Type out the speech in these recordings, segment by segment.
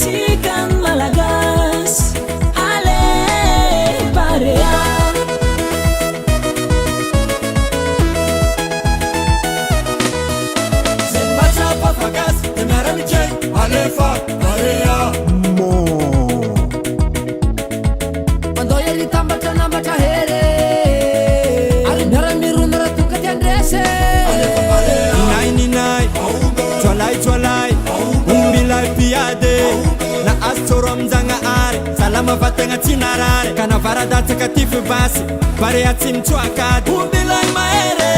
musikan malagas Ale Barea Zembacha pafagas Emaramiche Alefa Barea Andoya litambatra nambatra here Ary miaramiron ratukati andrese Alefa Barea Ninay Twalay Umbilay piade Na astoro amzanga are Salama vatanga tinarare Kana varadata katifu basi Barea timtuakad Umbilay maere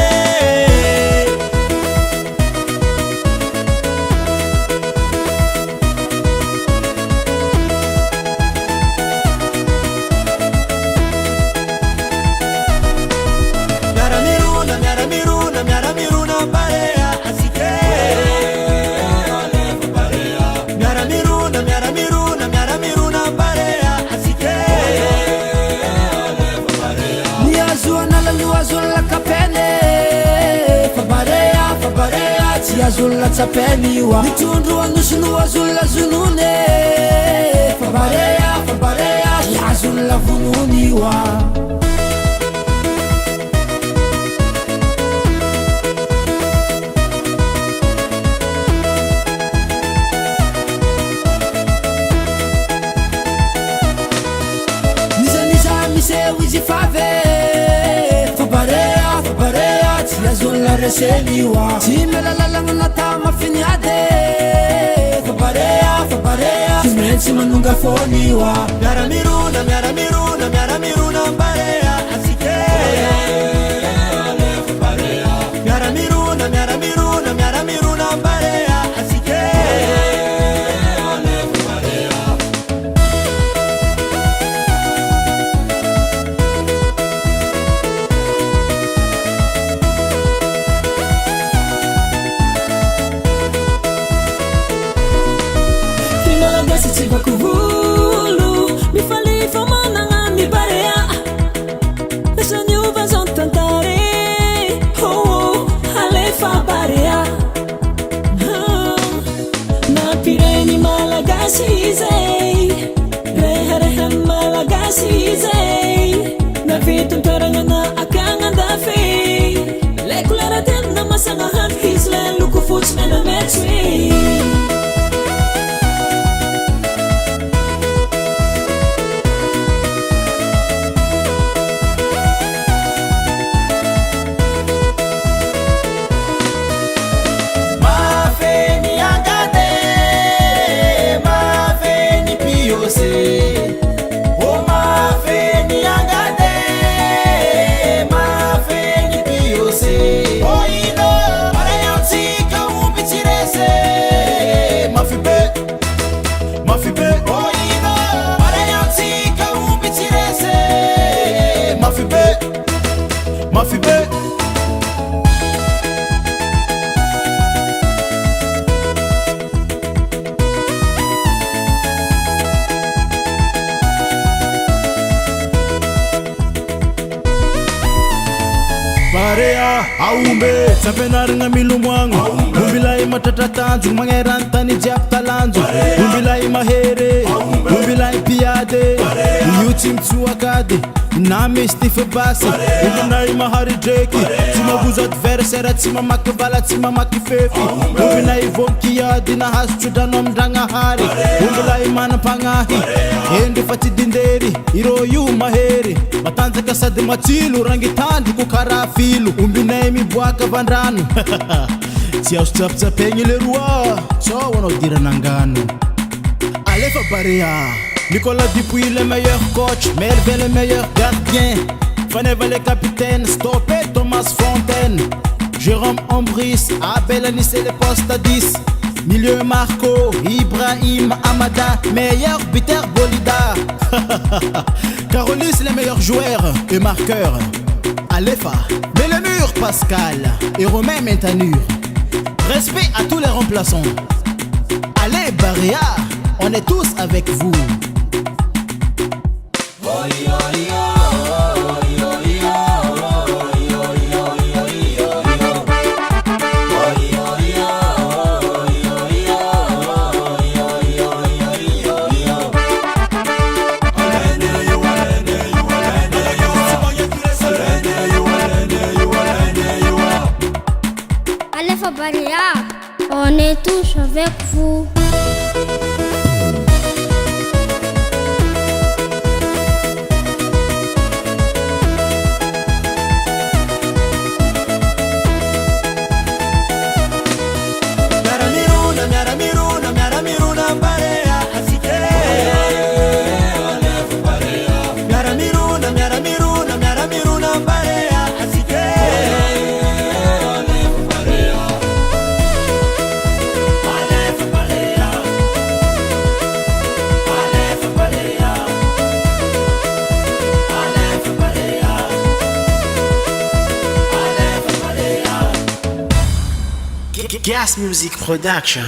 Azulla tsapeniwa Nitundru anusunu azulla zunune Fabarea Azulla vununiwa Nisa mise wizi fave Fabarea Azulla reseliwa Timela lalangana tama finiade Fabarea Timensi manunga foniwa Miaramiruna Barea Asike Miaramiruna Barea Asike Kuvulu, mi fali famana mi barea. Essa nyuva zontantare, oh, alefa barea. Na pireni malagasi zay, reha malagasi zay. Na vitun tarangana akanga dafe. Lekulara ten na masangahan hisle luku futs mena metsui. Mafibe Barea Aumbe Sapenaranga milumwangu Umbilai matatatanzu Mangerantani japtalanzu Umbilai mahere Umbilai piade Yutim tsuakade Nami stife basi Umbinai mahari dreki Timaguza adversaire Tima makivala tima makifefi Umbinai vonkiadi Na haschuda mdanga hari Umbilai mana pangahi Endi fati dinderi Iroyu maheri Matanza kasadi matilu Rangitandi kukarafilu Umbinai mibwaka vandranu Tia ustapza pengi lerua So wanodira nanganu Alefa Barea Nicolas Dupuis le meilleur coach, Melvin le meilleur gardien, Faneva le capitaine, Stoppé Thomas Fontaine, Jérôme Ambris, Abel Anissé le poste à 10, Milieu Marco, Ibrahim Amada, meilleur Peter Bolida, Carolis le meilleur joueur et marqueur, Alefa, Belemur Pascal et Romain Mentanur. Respect à tous les remplaçants. Allez Barea, on est tous avec vous. On est tous avec vous. Gas Music Production.